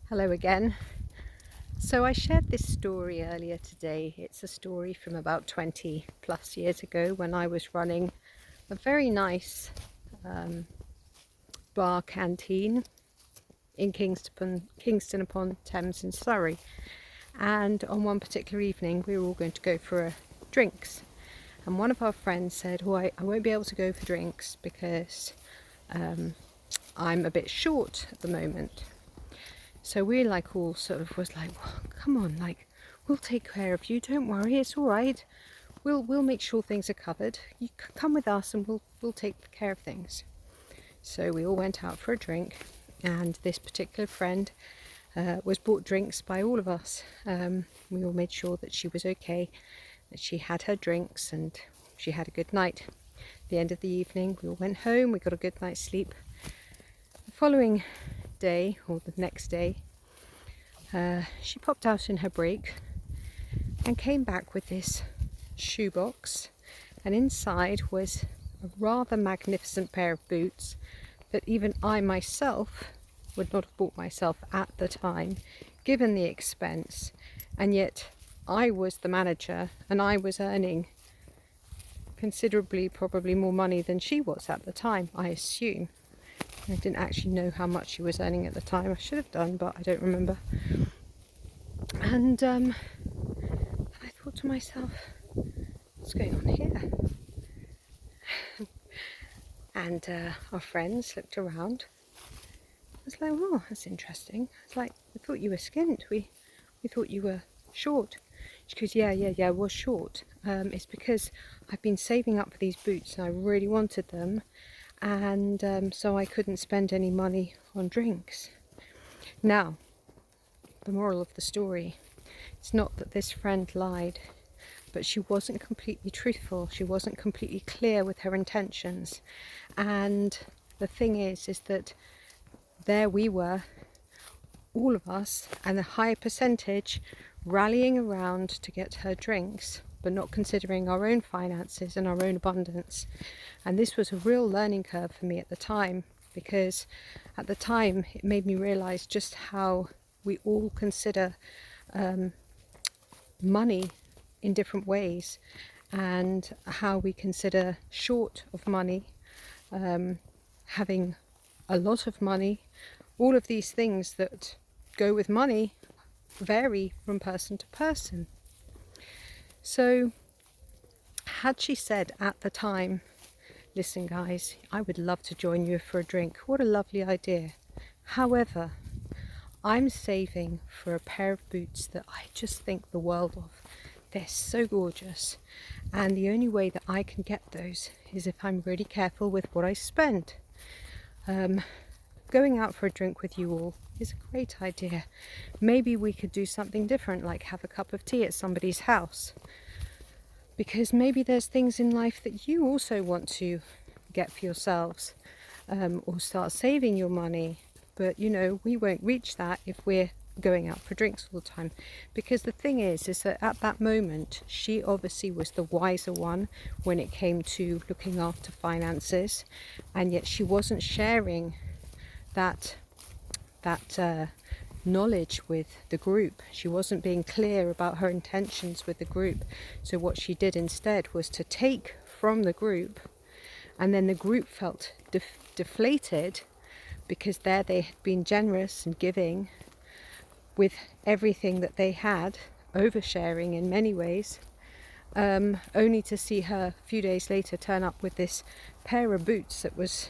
Hello again. So I shared this story earlier today. It's a story from about 20 plus years ago when I was running a very nice bar canteen in Kingston upon Thames in Surrey. And on one particular evening we were all going to go for drinks. And one of our friends said, "Oh, I won't be able to go for drinks because I'm a bit short at the moment." So we all sort of was like, well, come on, we'll take care of you. Don't worry, it's all right. We'll make sure things are covered. You come with us and we'll take care of things. So we all went out for a drink, and this particular friend was bought drinks by all of us. We all made sure that she was okay, that she had her drinks, and she had a good night. At the end of the evening, we all went home. We got a good night's sleep. The following day, or the next day, she popped out in her break and came back with this shoebox, and inside was a rather magnificent pair of boots that even I myself would not have bought myself at the time, given the expense. And yet I was the manager and I was earning considerably, probably more money than she was at the time, I assume. I didn't actually know how much she was earning at the time. I should have done, but I don't remember. And I thought to myself, what's going on here? And our friends looked around. I was like, oh, that's interesting. It's like, we thought you were skint. We thought you were short. She goes, yeah, I was short. It's because I've been saving up for these boots and I really wanted them. And so I couldn't spend any money on drinks. Now, the moral of the story, it's not that this friend lied, but she wasn't completely truthful. She wasn't completely clear with her intentions. And the thing is that there we were, all of us, and a higher percentage rallying around to get her drinks, but not considering our own finances and our own abundance. And this was a real learning curve for me at the time, because at the time it made me realize just how we all consider money in different ways, and how we consider short of money, having a lot of money. All of these things that go with money vary from person to person. So had she said at the time, listen guys, I would love to join you for a drink, what a lovely idea. However, I'm saving for a pair of boots that I just think the world of. They're so gorgeous, and the only way that I can get those is if I'm really careful with what I spend. Going out for a drink with you all is a great idea. Maybe we could do something different, like have a cup of tea at somebody's house, because maybe there's things in life that you also want to get for yourselves, or start saving your money. But we won't reach that if we're going out for drinks all the time. Because the thing is that at that moment she obviously was the wiser one when it came to looking after finances, and yet she wasn't sharing that knowledge with the group. She wasn't being clear about her intentions with the group. So what she did instead was to take from the group, and then the group felt deflated, because there they had been generous and giving with everything that they had, oversharing in many ways, only to see her a few days later turn up with this pair of boots that was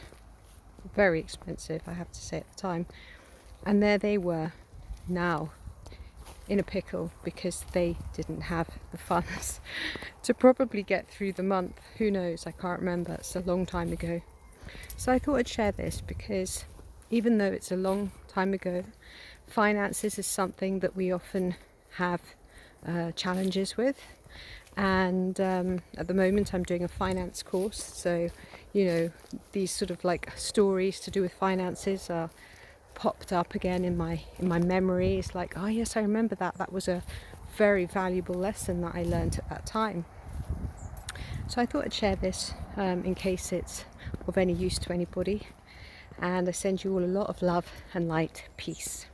very expensive, I have to say, at the time. And there they were now in a pickle, because they didn't have the funds to probably get through the month. Who knows, I can't remember, it's a long time ago. So I thought I'd share this, because even though it's a long time ago, finances is something that we often have challenges with. And at the moment I'm doing a finance course, so these sort of stories to do with finances are popped up again in my memory. It's like, oh yes, I remember that was a very valuable lesson that I learned at that time. So I thought I'd share this in case it's of any use to anybody, and I send you all a lot of love and light. Peace.